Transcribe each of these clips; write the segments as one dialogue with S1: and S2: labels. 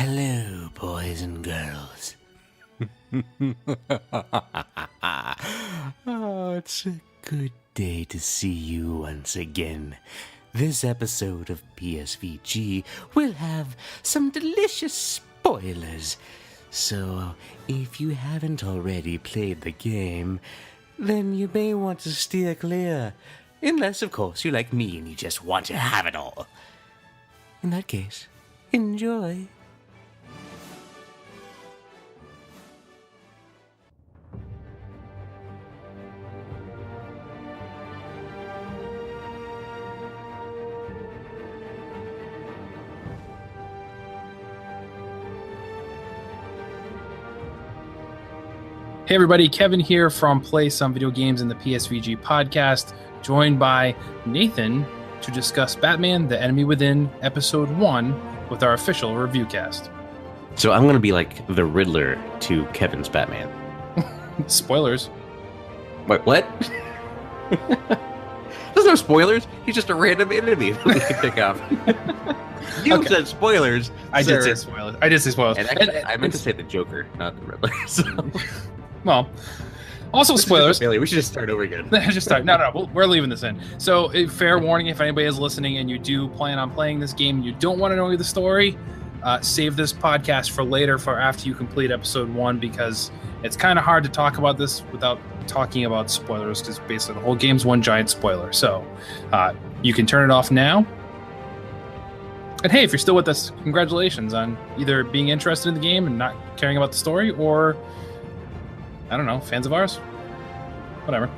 S1: Hello, boys and girls. Oh, it's a good day to see you once again. This episode of PSVG will have some delicious spoilers. So, if you haven't already played the game, then you may want to steer clear. Unless, of course, you're like me and you just want to have it all. In that case, enjoy.
S2: Hey everybody, Kevin here from Play Some Video Games in the PSVG podcast, joined by Nathan to discuss Batman: The Enemy Within Episode 1 with our official review cast.
S1: So I'm going to be like the Riddler to Kevin's Batman.
S2: Spoilers.
S1: Wait, what? There's no spoilers. He's just a random enemy that we can pick off. You said spoilers.
S2: I did say spoilers.
S1: And actually, I meant to say the Joker, not the Riddler. So.
S2: Well, also spoilers.
S1: We should just start over again.
S2: Just start. No, we're leaving this in. So, fair warning, if anybody is listening and you do plan on playing this game and you don't want to know the story, save this podcast for later, for after you complete episode 1, because it's kind of hard to talk about this without talking about spoilers, because basically the whole game's one giant spoiler. So, you can turn it off now. And hey, if you're still with us, congratulations on either being interested in the game and not caring about the story, or I don't know, fans of ours? Whatever.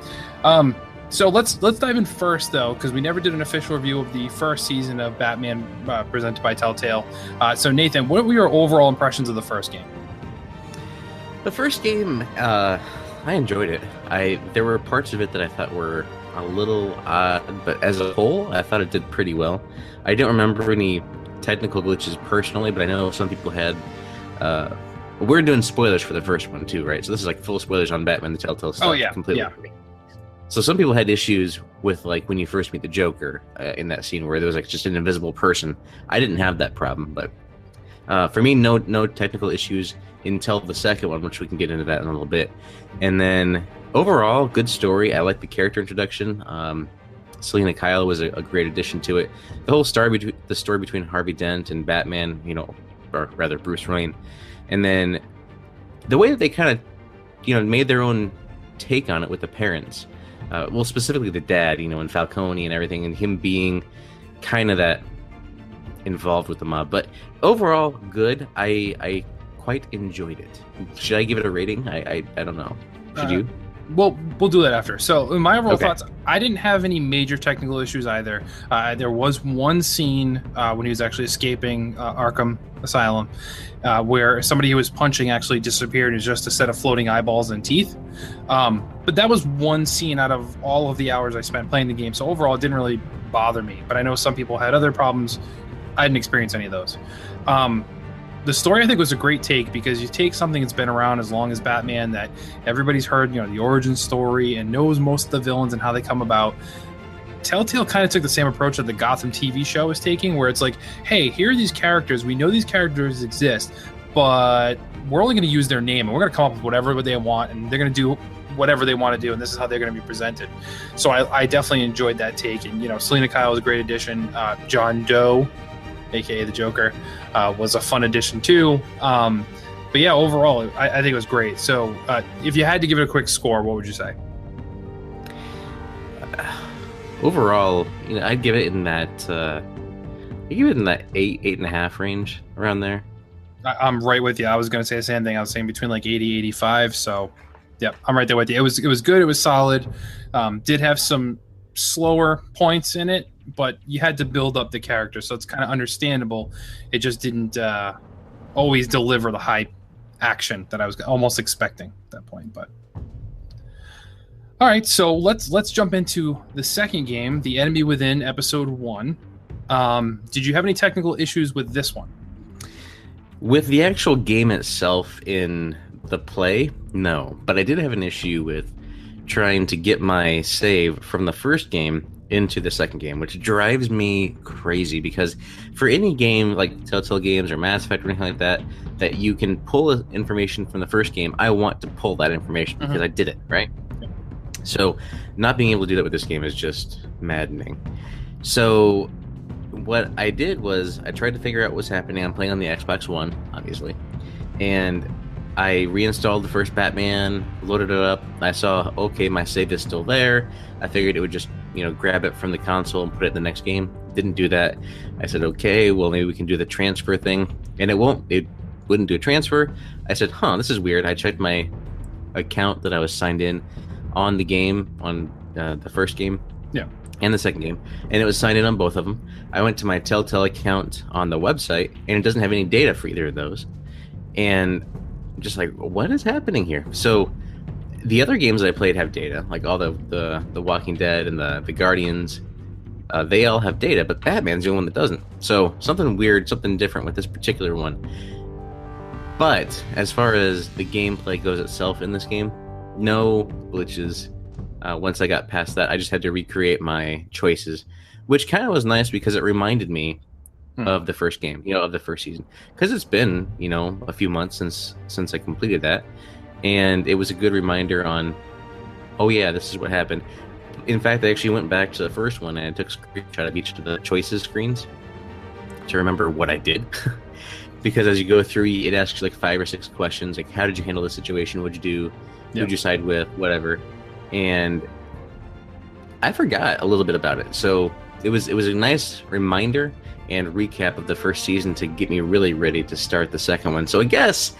S2: So let's dive in first, though, because we never did an official review of the first season of Batman presented by TellTale. So Nathan, what were your overall impressions of the first game?
S1: The first game, I enjoyed it. There were parts of it that I thought were a little odd, but as a whole, I thought it did pretty well. I don't remember any technical glitches personally, but I know some people had... we're doing spoilers for the first one too, right? So this is like full spoilers on Batman the Telltale stuff.
S2: Oh yeah,
S1: completely.
S2: Yeah.
S1: So some people had issues with like when you first meet the Joker in that scene where there was like just an invisible person. I didn't have that problem, but for me, no technical issues until the second one, which we can get into that in a little bit. And then overall, good story. I like the character introduction. Selina Kyle was a great addition to it. The whole story between Harvey Dent and Batman, or rather Bruce Wayne. And then the way that they kind of, made their own take on it with the parents. Well, specifically the dad, and Falcone and everything, and him being kind of that involved with the mob. But overall, good. I quite enjoyed it. Should I give it a rating? I don't know. Should you?
S2: Well, we'll do that after. So, in my overall
S1: Okay.
S2: thoughts, I didn't have any major technical issues either. There was one scene when he was actually escaping Arkham Asylum where somebody he was punching actually disappeared. It was just a set of floating eyeballs and teeth. But that was one scene out of all of the hours I spent playing the game. So, overall, it didn't really bother me. But I know some people had other problems. I didn't experience any of those. The story, I think, was a great take, because you take something that's been around as long as Batman, that everybody's heard, the origin story and knows most of the villains and how they come about. Telltale kind of took the same approach that the Gotham TV show is taking, where it's like, hey, here are these characters. We know these characters exist, but we're only going to use their name, and we're going to come up with whatever they want, and they're going to do whatever they want to do, and this is how they're going to be presented. So I definitely enjoyed that take. And, Selina Kyle was a great addition. John Doe, aka the Joker, was a fun addition too. But yeah, overall, I think it was great. So if you had to give it a quick score, what would you say?
S1: Overall, I'd give it in that 8.5 range, around there.
S2: I'm right with you. I was going to say the same thing. I was saying between like 80, 85. So yeah, I'm right there with you. It was good. It was solid. Did have some slower points in it, but you had to build up the character, so it's kind of understandable. It just didn't always deliver the high action that I was almost expecting at that point. But all right, so let's jump into the second game, The Enemy Within Episode 1. Did you have any technical issues with this one?
S1: With the actual game itself in the play, no. But I did have an issue with trying to get my save from the first game into the second game, which drives me crazy because for any game like TellTale Games or Mass Effect or anything like that, that you can pull information from the first game, I want to pull that information because I did it, right? So not being able to do that with this game is just maddening. So what I did was I tried to figure out what's happening. I'm playing on the Xbox One, obviously, and I reinstalled the first Batman, loaded it up. I saw, okay, my save is still there. I figured it would just, grab it from the console and put it in the next game. Didn't do that. I said, okay, well, maybe we can do the transfer thing. And it wouldn't do a transfer. I said, this is weird. I checked my account that I was signed in on the game, on the first game.
S2: Yeah.
S1: And the second game. And it was signed in on both of them. I went to my TellTale account on the website, and it doesn't have any data for either of those. And just like, what is happening here? So the other games that I played have data, like all the Walking Dead and the Guardians. They all have data, but Batman's the only one that doesn't. So something weird, something different with this particular one. But as far as the gameplay goes itself in this game, no glitches. Once I got past that, I just had to recreate my choices, which kind of was nice because it reminded me of the first game, of the first season, because it's been a few months since I completed that, and it was a good reminder on, oh yeah, this is what happened. In fact, I actually went back to the first one and I took a screenshot of each of the choices screens to remember what I did. Because as you go through, it asks you like 5 or 6 questions, like how did you handle this situation, what'd you do, who'd you side with, whatever. And I forgot a little bit about it, so it was a nice reminder and recap of the first season to get me really ready to start the second one. So I guess,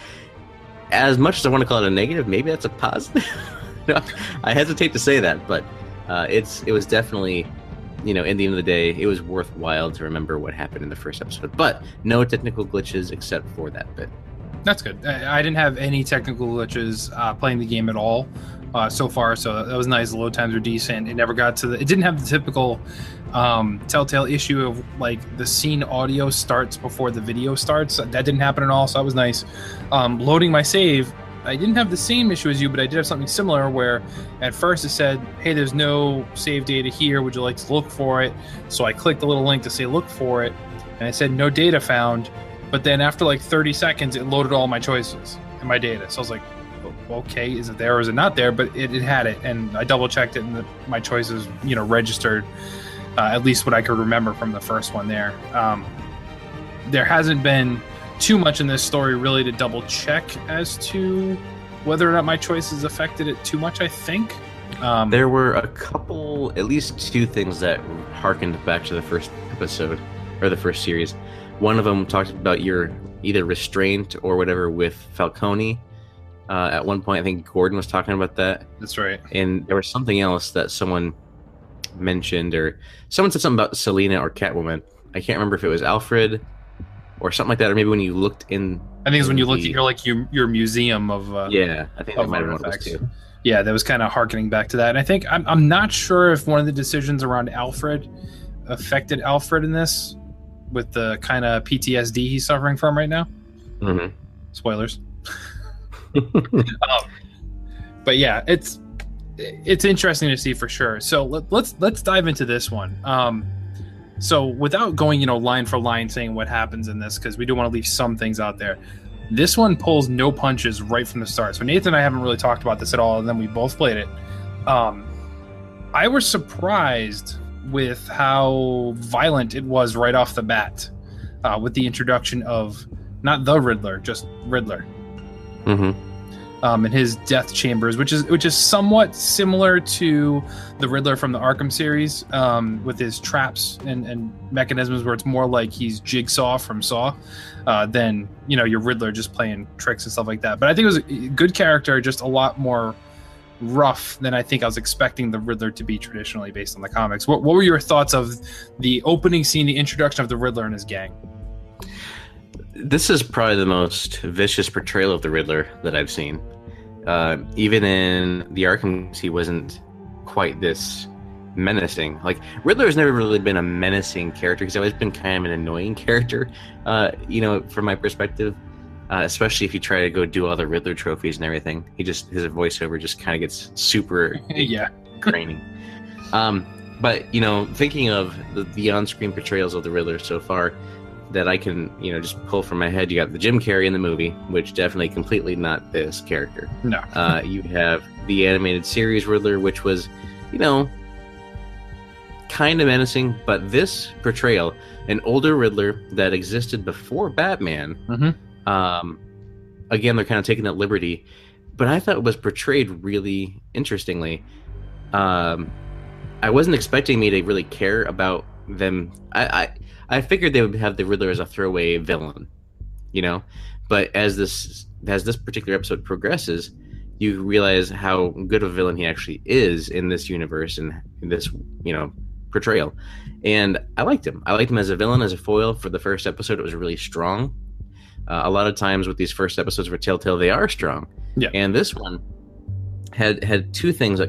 S1: as much as I want to call it a negative, maybe that's a positive. I hesitate to say that, but it was definitely, in the end of the day, it was worthwhile to remember what happened in the first episode. But no technical glitches except for that bit.
S2: That's good. I didn't have any technical glitches playing the game at all so far, so that was nice. The load times were decent. It never got to it didn't have the typical Telltale issue of like the scene audio starts before the video starts. That didn't happen at all, so that was nice. Loading my save, I didn't have the same issue as you, but I did have something similar where at first it said, hey, there's no save data here. Would you like to look for it? So I clicked the little link to say look for it, and it said no data found. But then after like 30 seconds, it loaded all my choices and my data. So I was like, okay, is it there or is it not there? But it had it, and I double checked it, and my choices, registered at least what I could remember from the first one there. There hasn't been too much in this story really to double check as to whether or not my choices affected it too much, I think.
S1: There were a couple, at least 2 things that harkened back to the first episode, or the first series. One of them talked about your either restraint or whatever with Falcone. At one point, I think Gordon was talking about that.
S2: That's right.
S1: And there was something else that someone mentioned, or someone said something about Selena or Catwoman. I can't remember if it was Alfred or something like that, or maybe when you looked in.
S2: I think it's when you looked at your museum of
S1: yeah, I think that might have been what it was too.
S2: Yeah, that was kind of harkening back to that. And I think I'm not sure if one of the decisions around Alfred affected Alfred in this, with the kind of PTSD he's suffering from right now.
S1: Mm-hmm.
S2: Spoilers. But yeah, it's interesting to see for sure. So let's dive into this one. So without going line for line saying what happens in this, because we do want to leave some things out there, this one pulls no punches right from the start. So Nathan and I haven't really talked about this at all, and then we both played it. I was surprised with how violent it was right off the bat, with the introduction of not the Riddler, just Riddler.
S1: Mm-hmm.
S2: And his death chambers, which is somewhat similar to the Riddler from the Arkham series, with his traps and mechanisms, where it's more like he's Jigsaw from Saw than your Riddler just playing tricks and stuff like that. But I think it was a good character, just a lot more rough than I think I was expecting the Riddler to be traditionally based on the comics. What were your thoughts of the opening scene, the introduction of the Riddler and his gang?
S1: This is probably the most vicious portrayal of the Riddler that I've seen. Even in the Arkham, he wasn't quite this menacing. Like, Riddler has never really been a menacing character. He's always been kind of an annoying character, from my perspective. Especially if you try to go do all the Riddler trophies and everything. His voiceover just kind of gets super
S2: yeah,
S1: grainy. But thinking of the on-screen portrayals of the Riddler so far, that I can just pull from my head, you got the Jim Carrey in the movie, which definitely completely not this character.
S2: No.
S1: You have the animated series Riddler, which was kind of menacing, but this portrayal, an older Riddler that existed before Batman. Again, they're kind of taking that liberty, but I thought it was portrayed really interestingly. I wasn't expecting me to really care about them. I figured they would have the Riddler as a throwaway villain, but as this particular episode progresses, you realize how good of a villain he actually is in this universe and in this portrayal. And I liked him. I liked him as a villain, as a foil. For the first episode, it was really strong. A lot of times with these first episodes for Telltale, they are strong.
S2: Yeah.
S1: And this one had two things.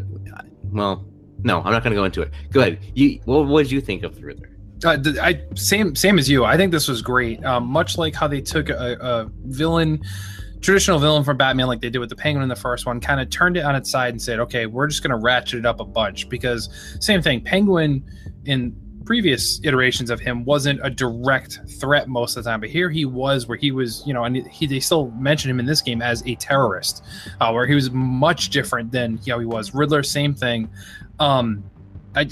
S1: Well, no, I'm not going to go into it. Go ahead. What did you think of the Riddler?
S2: Same as you. I think this was great. Much like how they took a villain, traditional villain from Batman, like they did with the Penguin in the first one, kind of turned it on its side and said, okay, we're just going to ratchet it up a bunch. Because same thing, Penguin in previous iterations of him wasn't a direct threat most of the time, but here he was, where he was, and they still mention him in this game as a terrorist, where he was much different than he was. Riddler, same thing. Like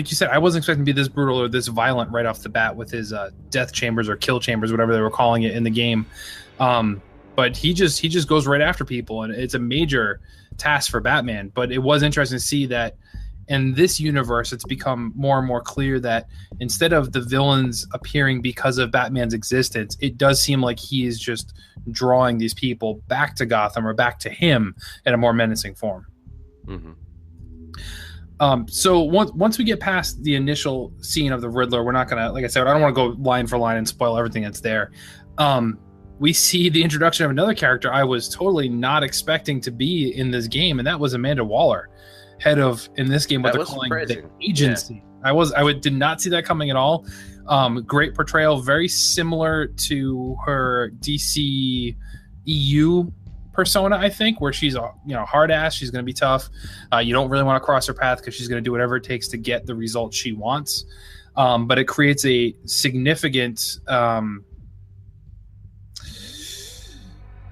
S2: you said, I wasn't expecting to be this brutal or this violent right off the bat with his death chambers or kill chambers, whatever they were calling it in the game. But he just goes right after people, and it's a major task for Batman. But it was interesting to see that in this universe, it's become more and more clear that instead of the villains appearing because of Batman's existence, it does seem like he is just drawing these people back to Gotham or back to him in a more menacing form. So once we get past the initial scene of the Riddler, we're not gonna, like I said, I don't want to go line for line and spoil everything that's there. We see the introduction of another character I was totally not expecting to be in this game, and that was Amanda Waller, head of, in this game, what they're calling the agency. Yeah. I did not see that coming at all. Great portrayal, very similar to her DC EU persona, I think, where she's a hard ass. She's going to be tough. You don't really want to cross her path because she's going to do whatever it takes to get the result she wants. But it creates a significant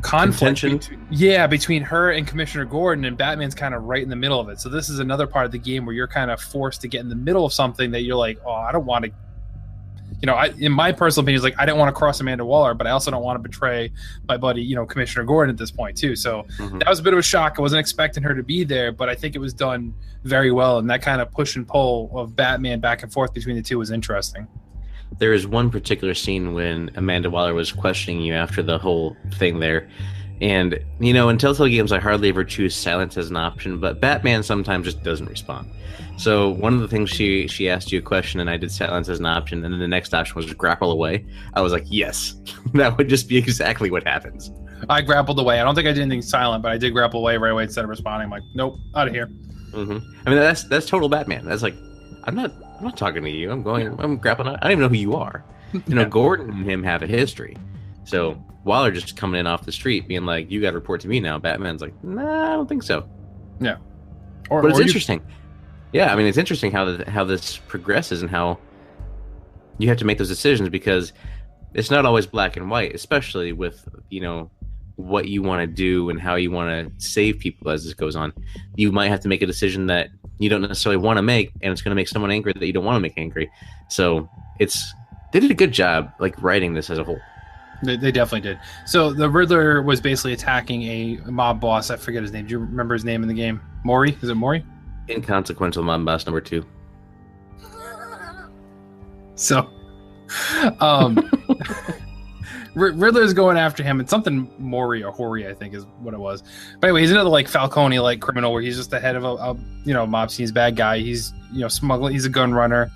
S2: conflict between her and Commissioner Gordon, and Batman's kind of right in the middle of it. So this is another part of the game where you're kind of forced to get in the middle of something that you're like, oh, I don't want to, in my personal opinion, is like, I don't want to cross Amanda Waller, but I also don't want to betray my buddy, Commissioner Gordon at this point too. So that was a bit of a shock. I wasn't expecting her to be there, but I think it was done very well, and that kind of push and pull of Batman back and forth between the two was interesting.
S1: There is one particular scene when Amanda Waller was questioning you after the whole thing there. And, in Telltale Games, I hardly ever choose silence as an option, but Batman sometimes just doesn't respond. So one of the things she asked you a question, and I did silence as an option, and then the next option was grapple away. I was like, yes, that would just be exactly what happens.
S2: I grappled away. I don't think I did anything silent, but I did grapple away right away instead of responding. I'm like, nope, out of here.
S1: I mean, that's total Batman. That's like, I'm not talking to you. I'm grappling. I don't even know who you are. Gordon and him have a history. So Waller just coming in off the street being like, you got to report to me now. Batman's like, nah, I don't think so.
S2: Yeah.
S1: But it's interesting. Yeah, I mean, it's interesting how this progresses and how you have to make those decisions, because it's not always black and white, especially with, what you want to do and how you want to save people as this goes on. You might have to make a decision that you don't necessarily want to make, and it's going to make someone angry that you don't want to make angry. So they did a good job, like, writing this as a whole.
S2: They definitely did. So the Riddler was basically attacking a mob boss. I forget his name. Do you remember his name in the game? Maury? Is it Maury?
S1: Inconsequential mob boss number 2.
S2: So, Riddler's going after him, and something Maury or Hori, I think, is what it was. But anyway, he's another like Falcone-like criminal where he's just the head of a mob scene. He's a bad guy. He's smuggling. He's a gun runner,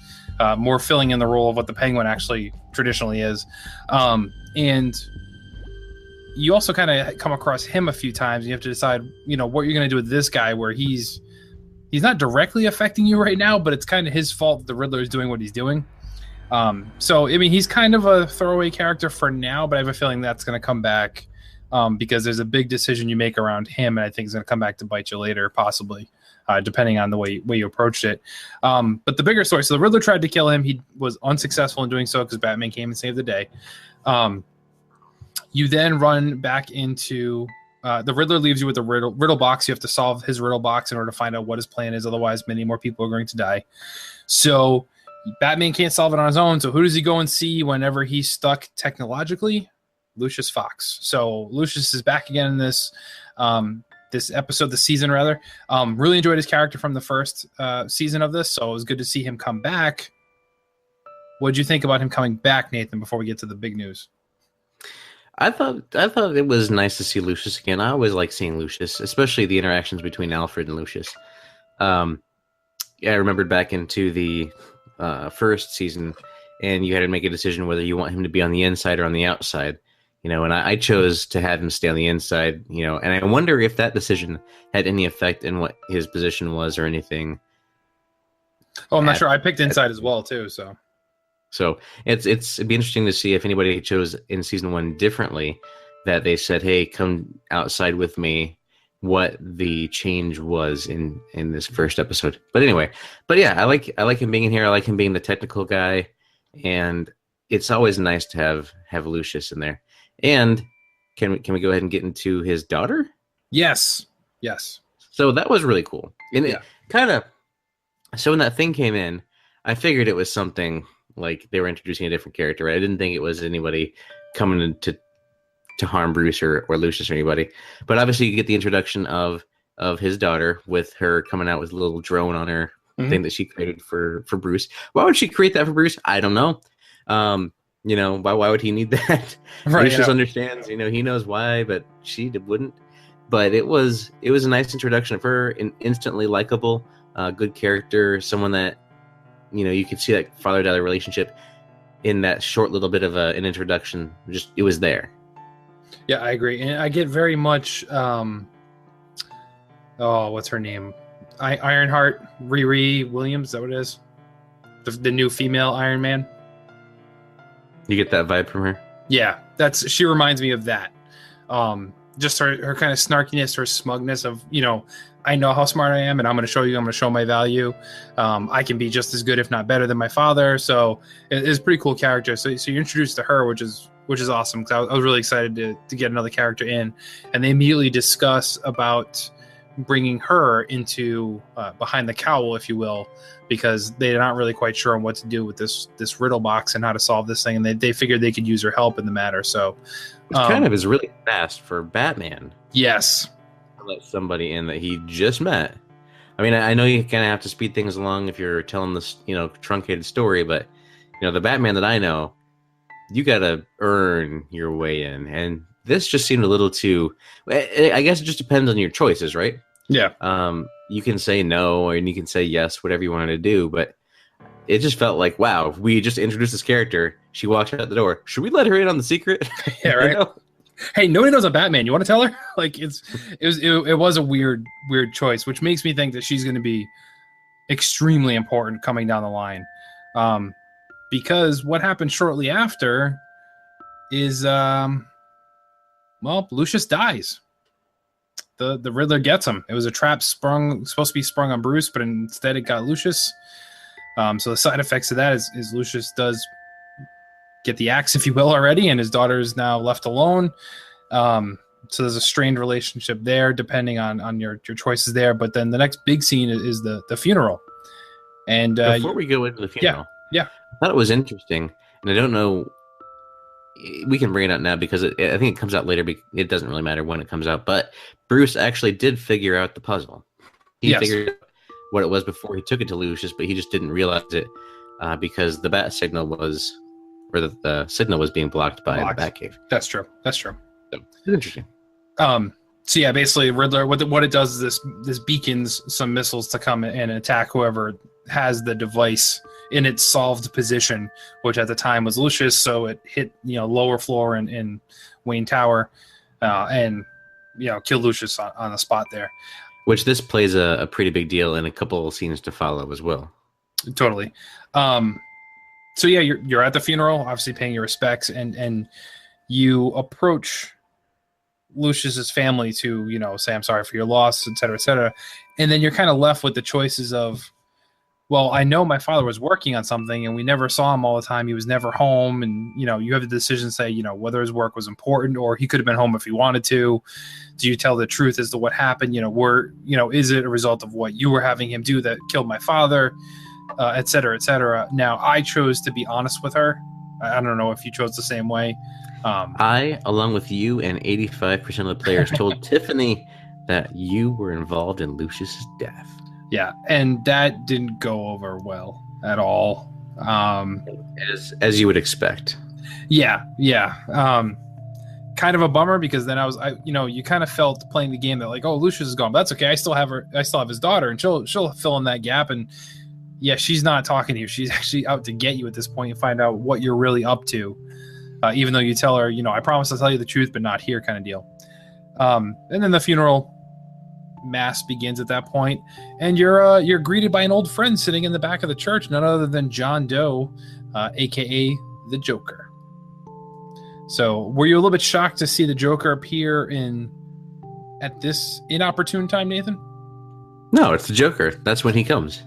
S2: more filling in the role of what the Penguin actually traditionally is. And you also kind of come across him a few times. You have to decide, what you're going to do with this guy, where he's not directly affecting you right now, but it's kind of his fault that the Riddler is doing what he's doing. So, I mean, he's kind of a throwaway character for now, but I have a feeling that's going to come back because there's a big decision you make around him, and I think it's going to come back to bite you later, possibly. depending on the way you approached it. But the bigger story, so the Riddler tried to kill him. He was unsuccessful in doing so because Batman came and saved the day. You then run back into the Riddler leaves you with a riddle box. You have to solve his riddle box in order to find out what his plan is. Otherwise, many more people are going to die. So Batman can't solve it on his own. So who does he go and see whenever he's stuck technologically? Lucius Fox. So Lucius is back again in this episode, the season rather. Really enjoyed his character from the first season of this. So it was good to see him come back. What did you think about him coming back, Nathan, before we get to the big news?
S1: I thought it was nice to see Lucius again. I always like seeing Lucius, especially the interactions between Alfred and Lucius. I remembered back into the first season, and you had to make a decision whether you want him to be on the inside or on the outside. And I chose to have him stay on the inside. And I wonder if that decision had any effect in what his position was or anything.
S2: Oh, I'm not sure. I picked inside as well too.
S1: So it'd be interesting to see if anybody chose in season 1 differently, that they said, "Hey, come outside with me," what the change was in this first episode. But anyway, yeah, I like him being in here. I like him being the technical guy, and it's always nice to have Lucius in there. And can we go ahead and get into his daughter?
S2: Yes.
S1: So that was really cool. And it kind of, so when that thing came in, I figured it was something like they were introducing a different character, right? I didn't think it was anybody coming in to harm Bruce or Lucius or anybody. But obviously you get the introduction of his daughter, with her coming out with a little drone on her thing that she created for Bruce. Why would she create that for Bruce? I don't know. Why would he need that? Right, Lucius understands, he knows why, but she wouldn't. But it was a nice introduction of her, and instantly likable, good character, someone that, you could see that father-daughter relationship in that short little bit of an introduction. Just, it was there.
S2: Yeah, I agree. And I get very much, what's her name? Ironheart, Riri Williams, is that what it is? The new female Iron Man?
S1: You get that vibe from her?
S2: Yeah, she reminds me of that. Just her kind of snarkiness, her smugness of, I know how smart I am, and I'm going to show you. I'm going to show my value. I can be just as good, if not better, than my father. So it's a pretty cool character. So you're introduced to her, which is awesome, because I was really excited to get another character in, and they immediately discuss about bringing her into behind the cowl, if you will, because they're not really quite sure on what to do with this riddle box and how to solve this thing, and they figured they could use her help in the matter. So
S1: it kind of is really fast for Batman.
S2: Yes.
S1: Let somebody in that he just met. I mean, I know you kind of have to speed things along if you're telling this, truncated story, but the Batman that I know, you got to earn your way in, and this just seemed a little too. I guess it just depends on your choices, right?
S2: Yeah.
S1: You can say no, and you can say yes, whatever you wanted to do, but it just felt like, wow, we just introduced this character. She walked out the door. Should we let her in on the secret?
S2: Yeah, right. Hey, nobody knows a Batman. You want to tell her? Like, it was a weird choice, which makes me think that she's going to be extremely important coming down the line. Because what happened shortly after is, Lucius dies. The Riddler gets him. It was a trap supposed to be sprung on Bruce, but instead it got Lucius. So the side effects of that is Lucius does get the axe, if you will, already, and his daughter is now left alone. So there's a strained relationship there, depending on your choices there. But then the next big scene is the funeral. And
S1: before we go into the funeral,
S2: yeah,
S1: I thought it was interesting, and I don't know. We can bring it up now because I think it comes out later. It doesn't really matter when it comes out. But Bruce actually did figure out the puzzle. He figured out what it was before he took it to Lucius, but he just didn't realize it because the bat signal was, or the signal was being blocked by the Batcave.
S2: That's true. So
S1: it's interesting.
S2: So yeah, basically Riddler, what it does is this beacons some missiles to come and attack whoever has the device in its solved position, which at the time was Lucius. So it hit lower floor in Wayne Tower, and killed Lucius on the spot there.
S1: Which this plays a pretty big deal in a couple of scenes to follow as well.
S2: Totally. So yeah, you're at the funeral, obviously paying your respects, and you approach Lucius's family to, say, I'm sorry for your loss, et cetera, et cetera. And then you're kind of left with the choices of, well, I know my father was working on something and we never saw him all the time. He was never home. And, you have the decision to say, whether his work was important or he could have been home if he wanted to. Do you tell the truth as to what happened? Is it a result of what you were having him do that killed my father, et cetera, et cetera. Now, I chose to be honest with her. I don't know if you chose the same way.
S1: I, along with you and 85% of the players, told Tiffany that you were involved in Lucius's death.
S2: Yeah, and that didn't go over well at all.
S1: As you would expect.
S2: Yeah. Kind of a bummer because then you kind of felt playing the game that like, oh, Lucius is gone, but that's okay. I still have his daughter, and she'll fill in that gap. And yeah, she's not talking to you. She's actually out to get you at this point and find out what you're really up to. Even though you tell her, I promise I'll tell you the truth, but not here, kind of deal. And then the funeral mass begins at that point, and you're greeted by an old friend sitting in the back of the church, none other than John Doe, aka the Joker. So, were you a little bit shocked to see the Joker appear at this inopportune time, Nathan?
S1: No, it's the Joker. That's when he comes.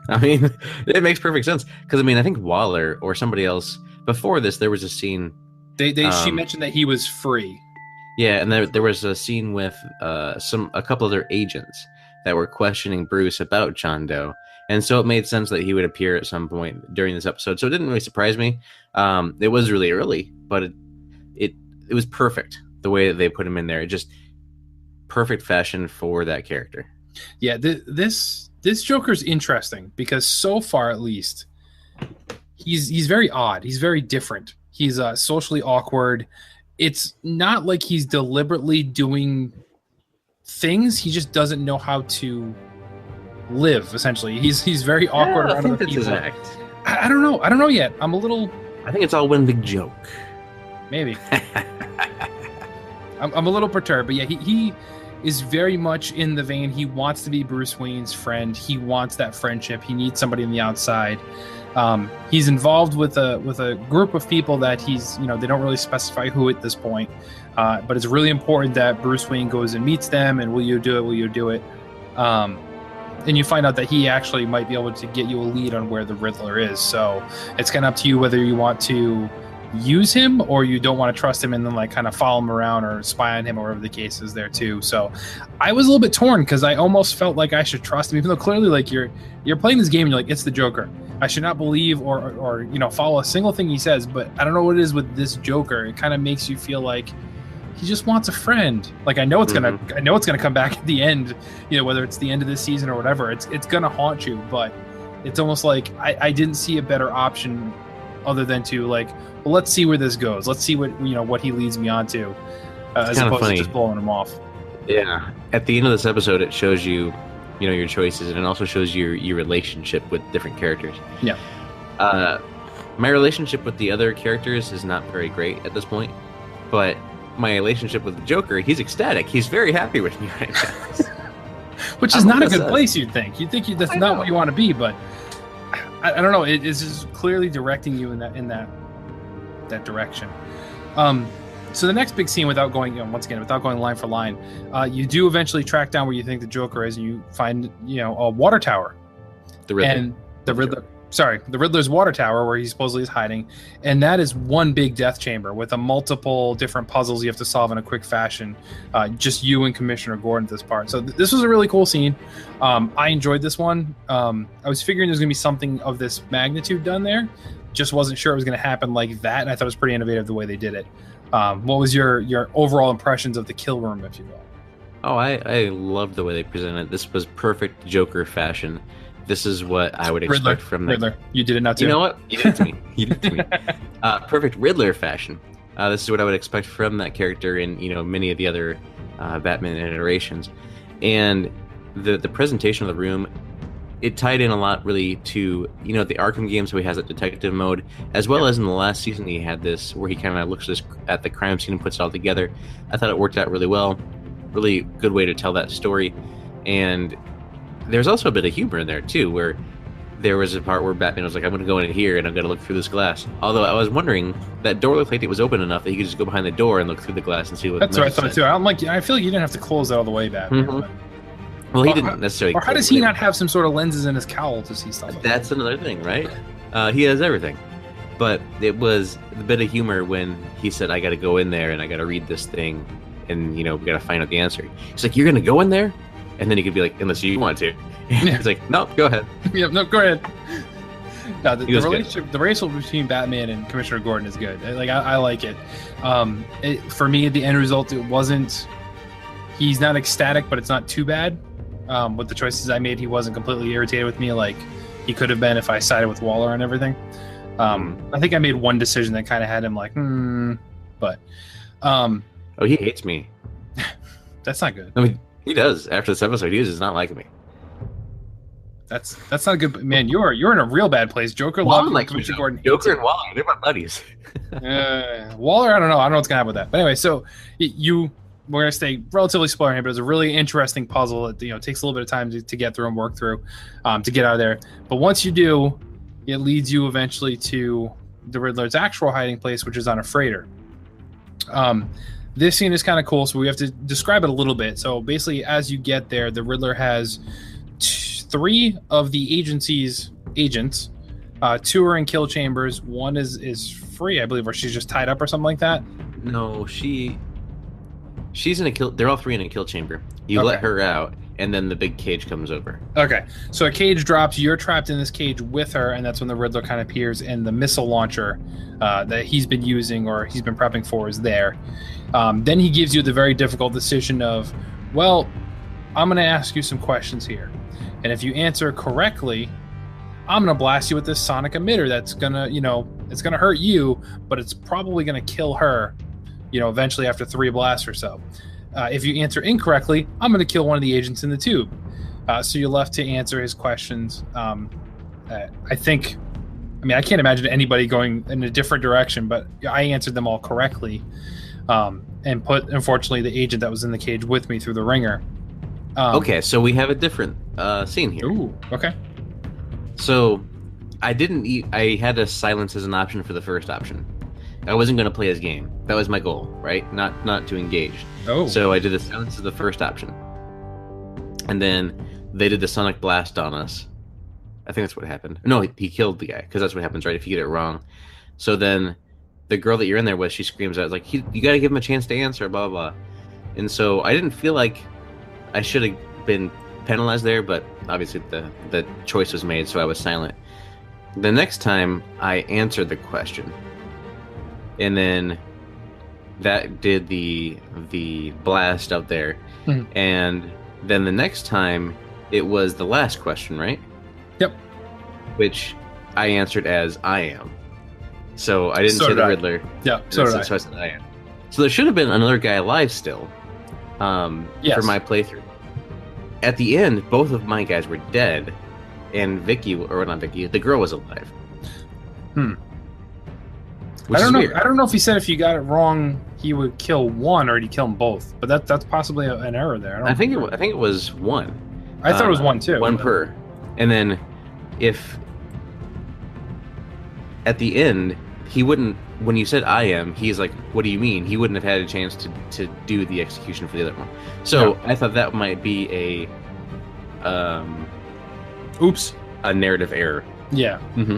S1: I mean, it makes perfect sense because I think Waller or somebody else before this, there was a scene.
S2: She mentioned that he was free.
S1: Yeah, and there was a scene with a couple other agents that were questioning Bruce about John Doe, and so it made sense that he would appear at some point during this episode. So it didn't really surprise me. It was really early, but it was perfect the way that they put him in there. It just perfect fashion for that character.
S2: Yeah, this Joker's interesting because so far, at least, he's very odd. He's very different. He's socially awkward. It's not like he's deliberately doing things. He just doesn't know how to live, essentially. He's very awkward around other people. His act. I don't know. I don't know yet. I
S1: think it's all one big joke.
S2: Maybe. I'm a little perturbed, but yeah, he is very much in the vein. He wants to be Bruce Wayne's friend. He wants that friendship. He needs somebody on the outside. He's involved with a group of people that he's, they don't really specify who at this point, but it's really important that Bruce Wayne goes and meets them, and will you do it? And you find out that he actually might be able to get you a lead on where the Riddler is. So it's kind of up to you whether you want to use him or you don't want to trust him and then kind of follow him around or spy on him or whatever the case is there too. So I was a little bit torn because I almost felt like I should trust him, even though clearly you're playing this game and you're like, it's the Joker. I should not believe or follow a single thing he says, but I don't know what it is with this Joker. It kind of makes you feel like he just wants a friend. Like I know it's gonna come back at the end, whether it's the end of this season or whatever. It's gonna haunt you, but it's almost like I didn't see a better option other than to let's see where this goes. Let's see what he leads me on to, as opposed to just blowing him off.
S1: Yeah. At the end of this episode, it shows you, your choices, and it also shows your relationship with different characters.
S2: Yeah.
S1: My relationship with the other characters is not very great at this point, but my relationship with the Joker, he's ecstatic. He's very happy with me right now.
S2: Which is not a good place, you'd think. You'd think that's not what you want to be, but I don't know. It is just clearly directing you in that direction. So the next big scene, without going line for line, you do eventually track down where you think the Joker is, and you find a water tower.
S1: The Riddler.
S2: And the Riddler's water tower, where he supposedly is hiding, and that is one big death chamber with multiple different puzzles you have to solve in a quick fashion. Just you and Commissioner Gordon at this part. So this was a really cool scene. I enjoyed this one. I was figuring there's going to be something of this magnitude done there. Just wasn't sure it was going to happen like that, and I thought it was pretty innovative the way they did it. What was your overall impressions of the kill room, if you will?
S1: Oh, I loved the way they presented it. This was perfect Joker fashion. This is what I would expect from the
S2: Riddler. You did it now too.
S1: You know what? You did it to me. Perfect Riddler fashion. This is what I would expect from that character in many of the other Batman iterations. And the presentation of the room, it tied in a lot really to the Arkham games where he has that detective mode, as well as in the last season he had this where he kind of looks at the crime scene and puts it all together. I thought it worked out really well. Really good way to tell that story. And there's also a bit of humor in there too, where there was a part where Batman was like, I'm going to go in here and I'm going to look through this glass. Although I was wondering, that door looked like it was open enough that he could just go behind the door and look through the glass and see what.
S2: That's what I thought too. I'm like, I feel like you didn't have to close that all the way, Batman.
S1: Well, he didn't necessarily.
S2: Or how does he not have some sort of lenses in his cowl to see stuff?
S1: That's another thing, right? He has everything. But it was a bit of humor when he said, I got to go in there and I got to read this thing and, we got to find out the answer. He's like, you're going to go in there? And then he could be like, unless you want to. He's like, no, go ahead.
S2: Yeah, no, go ahead. No, the relationship between Batman and Commissioner Gordon is good. Like, I like it. For me, the end result, it wasn't. He's not ecstatic, but it's not too bad. With the choices I made, he wasn't completely irritated with me like he could have been if I sided with Waller and everything. I think I made one decision that kind of had him like, but.
S1: Oh, he hates me.
S2: That's not good.
S1: I mean, he does. After this episode, he is not liking me.
S2: That's not good. Man, you're in a real bad place. Joker loves like Commissioner Gordon.
S1: Joker and Waller, they're my buddies.
S2: Waller, I don't know. I don't know what's gonna happen with that. But anyway, so we're gonna stay relatively spoiler here, but it's a really interesting puzzle. It takes a little bit of time to get through and work through, to get out of there. But once you do, it leads you eventually to the Riddler's actual hiding place, which is on a freighter. This scene is kind of cool, so we have to describe it a little bit. So basically, as you get there, the Riddler has 3 of the agency's agents. 2 are in kill chambers. 1 is free, I believe, or she's just tied up or something like that.
S1: No, she's in a kill. They're all 3 in a kill chamber. You let her out, and then the big cage comes over. Okay,
S2: so a cage drops. You're trapped in this cage with her, and that's when the Riddler kind of appears, and the missile launcher that he's been using or he's been prepping for is there. Then he gives you the very difficult decision of, well, I'm going to ask you some questions here. And if you answer correctly, I'm going to blast you with this sonic emitter that's going to, it's going to hurt you, but it's probably going to kill her, eventually after 3 blasts or so. If you answer incorrectly, I'm going to kill one of the agents in the tube. So you're left to answer his questions. I can't imagine anybody going in a different direction, but I answered them all correctly. And put, unfortunately, the agent that was in the cage with me through the ringer.
S1: Okay, so we have a different scene here.
S2: Ooh, okay.
S1: So I had to silence as an option for the first option. I wasn't going to play his game. That was my goal, right? Not to engage.
S2: Oh.
S1: So I did a silence as the first option. And then they did the sonic blast on us. I think that's what happened. No, he killed the guy, because that's what happens, right, if you get it wrong. So then the girl that you're in there with, she screams out, like, you got to give him a chance to answer, blah, blah, blah. And so I didn't feel like I should have been penalized there, but obviously the choice was made, so I was silent. The next time, I answered the question. And then that did the blast out there. Mm-hmm. And then the next time, it was the last question, right?
S2: Yep.
S1: Which I answered as I am. So I didn't say the Riddler.
S2: Yeah, so did I.
S1: So I said I am. So there should have been another guy alive still
S2: yes.
S1: for my playthrough. At the end, both of my guys were dead, and Vicky, or not Vicky, the girl was alive.
S2: I don't know. Weird. I don't know if he said if you got it wrong, he would kill one, or he'd kill them both. But that's possibly an error there.
S1: I think it was one.
S2: I thought it was one too.
S1: One per. And then, if at the end he wouldn't, when you said I am, he's like, what do you mean? He wouldn't have had a chance to do the execution for the other one. So I thought that might be a narrative error.
S2: Yeah. Mm-hmm.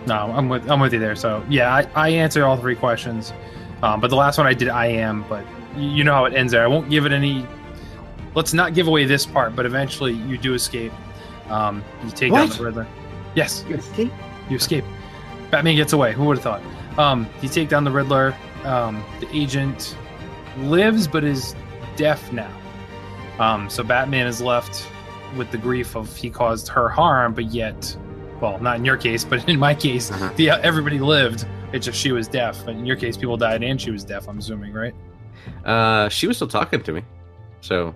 S2: No, I'm with you there. So yeah, I answered all 3 questions, but the last one I did I am, but you know how it ends there. I won't give it any. Let's not give away this part, but eventually you do escape. You take down the Riddler. Yes,
S1: you escape.
S2: You escape. Batman gets away. Who would have thought? You take down the Riddler. The agent lives but is deaf now. So Batman is left with the grief of he caused her harm, but yet, well, not in your case, but in my case, everybody lived. It's just she was deaf. In your case, people died and she was deaf, I'm assuming, right?
S1: She was still talking to me, so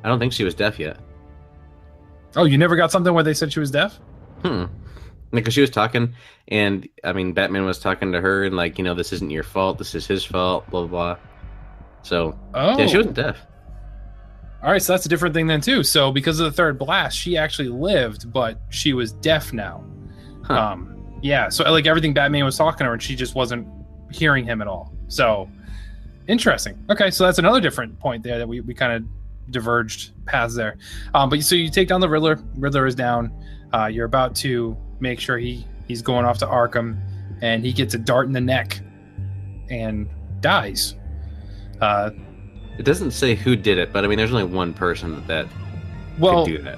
S1: I don't think she was deaf yet.
S2: Oh, you never got something where they said she was deaf?
S1: Because she was talking, and I mean, Batman was talking to her, and like, this isn't your fault, this is his fault, blah blah blah. So yeah, she wasn't deaf.
S2: All right, so that's a different thing then too. So because of the third blast, she actually lived, but she was deaf now.
S1: Huh.
S2: Yeah, so like everything Batman was talking to her, and she just wasn't hearing him at all. So interesting. Okay, so that's another different point there that we kind of diverged paths there. But so you take down the Riddler. Riddler is down. You're about to make sure he's going off to Arkham, and he gets a dart in the neck and dies.
S1: It doesn't say who did it, but I mean, there's only one person that could do that.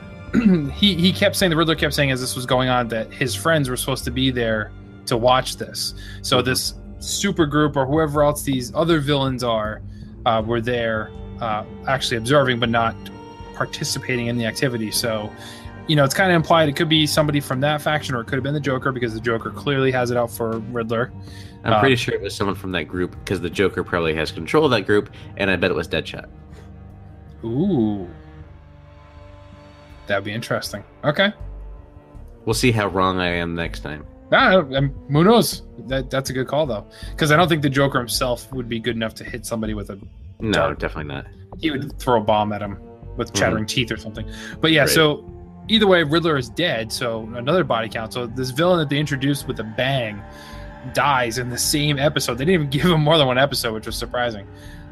S2: he kept saying, the Riddler kept saying as this was going on, that his friends were supposed to be there to watch this. So this super group or whoever else these other villains are were there actually observing but not participating in the activity. So, it's kind of implied it could be somebody from that faction, or it could have been the Joker, because the Joker clearly has it out for Riddler.
S1: I'm pretty sure it was someone from that group, because the Joker probably has control of that group, and I bet it was Deadshot.
S2: Ooh. That'd be interesting. Okay.
S1: We'll see how wrong I am next time.
S2: Who knows? That's a good call, though. Because I don't think the Joker himself would be good enough to hit somebody with a
S1: No,
S2: dart.
S1: definitely not.
S2: He would throw a bomb at him with chattering teeth or something. But yeah,
S1: Right.
S2: So either way, Riddler is dead, so another body count. So this villain that they introduced with a bang dies in the same episode. They didn't even give him more than one episode, which was surprising.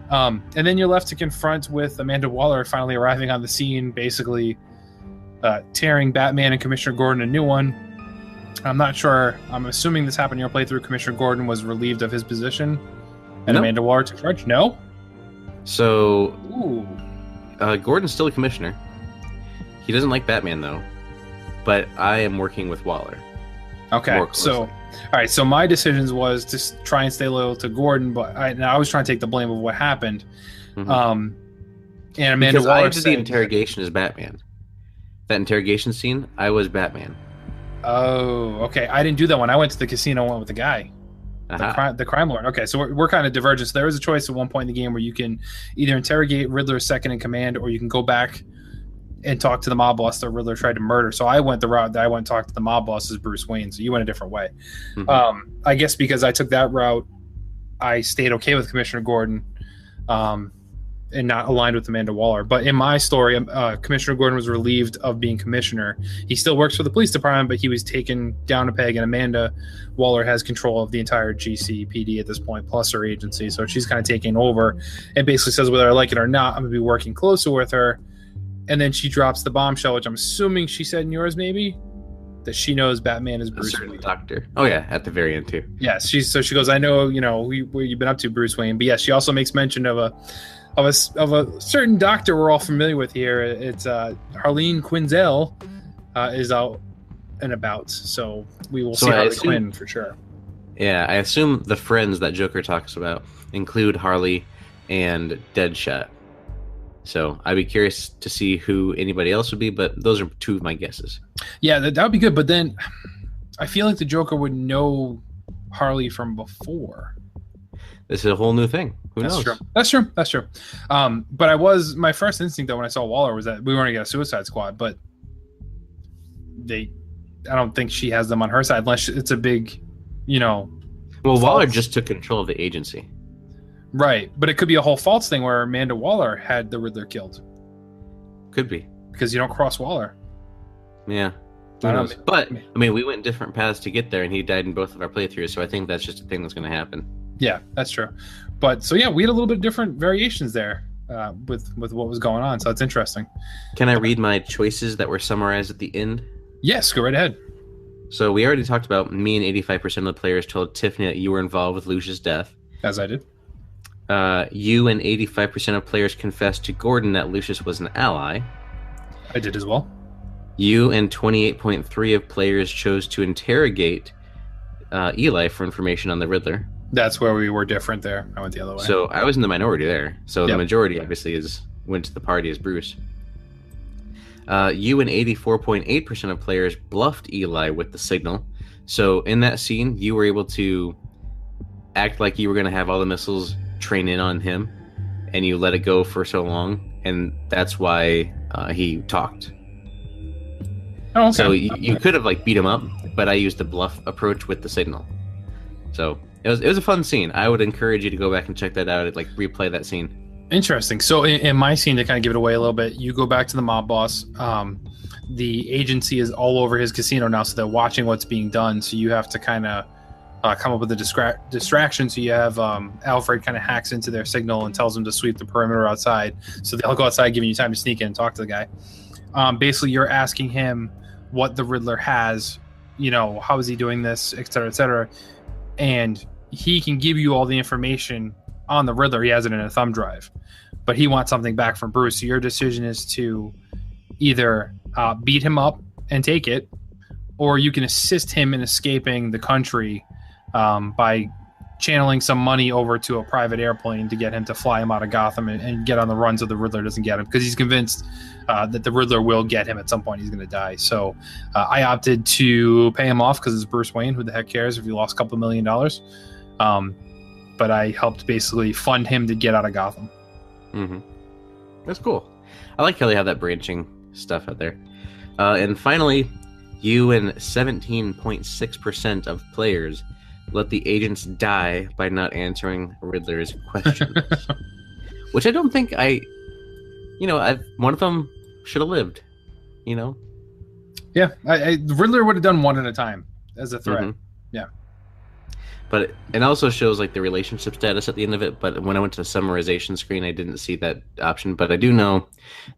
S2: And then you're left to confront with Amanda Waller finally arriving on the scene, basically tearing Batman and Commissioner Gordon a new one. I'm not sure. I'm assuming this happened in your playthrough. Commissioner Gordon was relieved of his position, and
S1: Nope.
S2: Amanda Waller took charge. No.
S1: So,
S2: Ooh.
S1: Gordon's still a commissioner. He doesn't like Batman, though. But I am working with Waller.
S2: Okay.
S1: More
S2: So,
S1: closely.
S2: all right. So my decisions was to try and stay loyal to Gordon, but I was trying to take the blame of what happened.
S1: Mhm.
S2: And Amanda
S1: Because I
S2: Waller
S1: did the
S2: said,
S1: interrogation as Batman. That interrogation scene, I was Batman.
S2: "Oh, okay. I didn't do that one. I went to the casino and went with the guy."
S1: Aha.
S2: The crime lord. Okay, so we're kind of divergent. So there is a choice at one point in the game where you can either interrogate Riddler's second in command, or you can go back and talk to the mob boss that Riddler tried to murder. So I went the route that I went and talked to the mob boss as Bruce Wayne. So you went a different way.
S1: Mhm.
S2: I guess because I took that route, I stayed okay with Commissioner Gordon, and not aligned with Amanda Waller. But in my story, Commissioner Gordon was relieved of being commissioner. He still works for the police department, but he was taken down a peg, and Amanda Waller has control of the entire GCPD at this point, plus her agency. So she's kind of taking over and basically says, whether I like it or not, I'm going to be working closer with her. And then she drops the bombshell, which I'm assuming she said in yours, maybe, that she knows Batman is
S1: A
S2: Bruce
S1: certain
S2: Wayne.
S1: doctor. Oh, yeah, at the very end, too.
S2: Yes, she goes, I know, where you've been up to, Bruce Wayne. But yes, she also makes mention of a certain doctor we're all familiar with here. It's Harleen Quinzel is out and about, so we will see Harley Quinn for sure.
S1: Yeah, I assume the friends that Joker talks about include Harley and Deadshot. So I'd be curious to see who anybody else would be, but those are two of my guesses.
S2: Yeah, that would be good. But then I feel like the Joker would know Harley from before.
S1: This is a whole new thing. Who knows?
S2: That's true. But my first instinct though when I saw Waller was that we were going to get a Suicide Squad, but I don't think she has them on her side unless it's a big,
S1: Well, Waller just took control of the agency.
S2: Right, but it could be a whole false thing where Amanda Waller had the Riddler killed.
S1: Could be.
S2: Because you don't cross Waller.
S1: Yeah. Who knows? But, I mean, we went different paths to get there, and he died in both of our playthroughs, so I think that's just a thing that's going to happen.
S2: Yeah, that's true. But, so yeah, we had a little bit different variations there with what was going on, so it's interesting.
S1: Can I read my choices that were summarized at the end?
S2: Yes, go right ahead.
S1: So we already talked about me and 85% of the players told Tiffany that you were involved with Lucia's death.
S2: As I did.
S1: You and 85% of players confessed to Gordon that Lucius was an ally.
S2: I did as well.
S1: You and 28.3% of players chose to interrogate Eli for information on the Riddler.
S2: That's where we were different there. I went the other way.
S1: So I was in the minority there. So
S2: Yep.
S1: The majority obviously went to the party as Bruce. You and 84.8% of players bluffed Eli with the signal. So in that scene, you were able to act like you were going to have all the missiles train in on him, and you let it go for so long, and that's why he talked.
S2: Oh, okay.
S1: So you could have beat him up, but I used the bluff approach with the signal. So it was a fun scene. I would encourage you to go back and check that out, replay that scene.
S2: Interesting. So in my scene, to kind of give it away a little bit, you go back to the mob boss. The agency is all over his casino now, so they're watching what's being done. So you have to kind of come up with a distraction. So you have Alfred kind of hacks into their signal and tells them to sweep the perimeter outside. So they'll go outside, giving you time to sneak in and talk to the guy. Basically, you're asking him what the Riddler has, how is he doing this, et cetera, and he can give you all the information on the Riddler. He has it in a thumb drive, but he wants something back from Bruce. So your decision is to either beat him up and take it, or you can assist him in escaping the country by channeling some money over to a private airplane to get him to fly him out of Gotham and get on the run so the Riddler doesn't get him, because he's convinced that the Riddler will get him at some point. He's going to die. So I opted to pay him off because it's Bruce Wayne. Who the heck cares if he lost a couple $1 million? But I helped basically fund him to get out of Gotham.
S1: Mm-hmm. That's cool. I like how they have that branching stuff out there. And finally, you and 17.6% of players let the agents die by not answering Riddler's questions. Which I don't think one of them should have lived, Yeah,
S2: the Riddler would have done one at a time as a threat.
S1: Mm-hmm.
S2: Yeah.
S1: But it also shows like the relationship status at the end of it. But when I went to the summarization screen, I didn't see that option. But I do know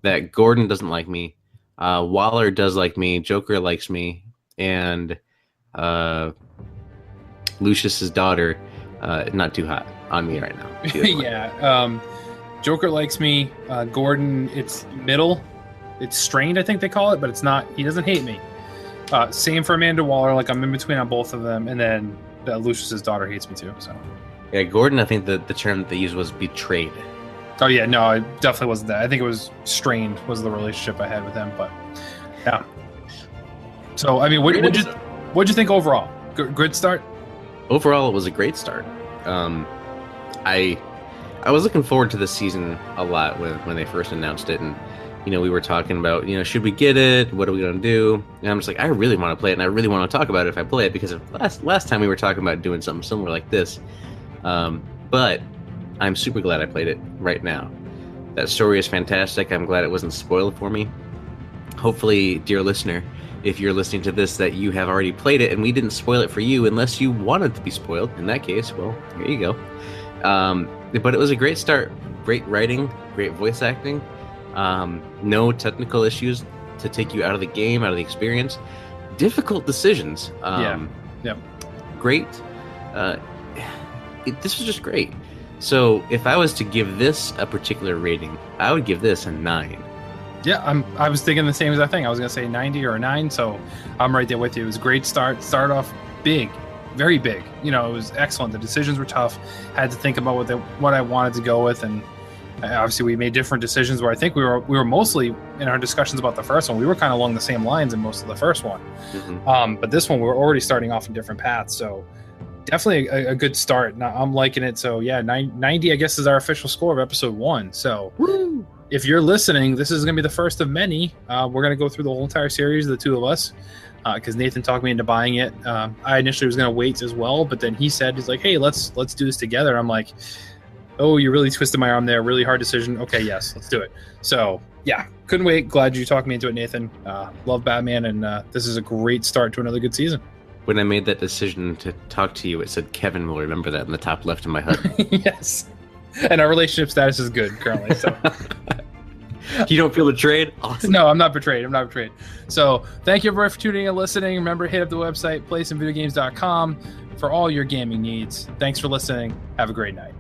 S1: that Gordon doesn't like me. Waller does like me. Joker likes me. And Lucius's daughter, not too hot on me right now.
S2: Yeah. Joker likes me. Gordon, it's middle. It's strained, I think they call it. But it's not. He doesn't hate me. Same for Amanda Waller. Like, I'm in between on both of them. And then Lucius's daughter hates me too. So
S1: yeah, Gordon, I think the term that they used was betrayed.
S2: Oh yeah, no, it definitely wasn't that. I think it was strained was the relationship I had with him. But yeah. So I mean, what'd you think overall? Good start.
S1: Overall, it was a great start. I was looking forward to this season a lot when they first announced it, and we were talking about, should we get it? What are we going to do? And I'm just like, I really want to play it, and I really want to talk about it if I play it, because last time we were talking about doing something similar like this. But I'm super glad I played it right now. That story is fantastic. I'm glad it wasn't spoiled for me. Hopefully, dear listener, if you're listening to this, that you have already played it, and we didn't spoil it for you unless you wanted to be spoiled. In that case, well, here you go. But it was a great start. Great writing, great voice acting. No technical issues to take you out of the game, out of the experience. Difficult decisions. Great. This was just great. So if I was to give this a particular rating, I would give this a 9.
S2: Yeah, I was thinking the same as I think. I was going to say 90 or a 9, so I'm right there with you. It was a great start. Started off big, very big. It was excellent. The decisions were tough. Had to think about what I wanted to go with, and obviously we made different decisions. Where I think we were mostly in our discussions about the first one, we were kind of along the same lines in most of the first one. Mm-hmm. But this one, we're already starting off in different paths. So definitely a good start. Now, I'm liking it. So yeah, 90, I guess, is our official score of episode 1. So woo! If you're listening, this is going to be the first of many. We're going to go through the whole entire series, the two of us, because Nathan talked me into buying it. I initially was going to wait as well, but then he's like, hey, let's do this together. I'm like, oh, you really twisted my arm there. Really hard decision. Okay, yes, let's do it. So yeah, couldn't wait. Glad you talked me into it, Nathan. Love Batman, and this is a great start to another good season.
S1: When I made that decision to talk to you, it said Kevin will remember that in the top left of my HUD.
S2: Yes. And our relationship status is good currently. So
S1: you don't feel betrayed? Awesome.
S2: No, I'm not betrayed. So thank you everybody for tuning in and listening. Remember, hit up the website, playsomevideogames.com for all your gaming needs. Thanks for listening. Have a great night.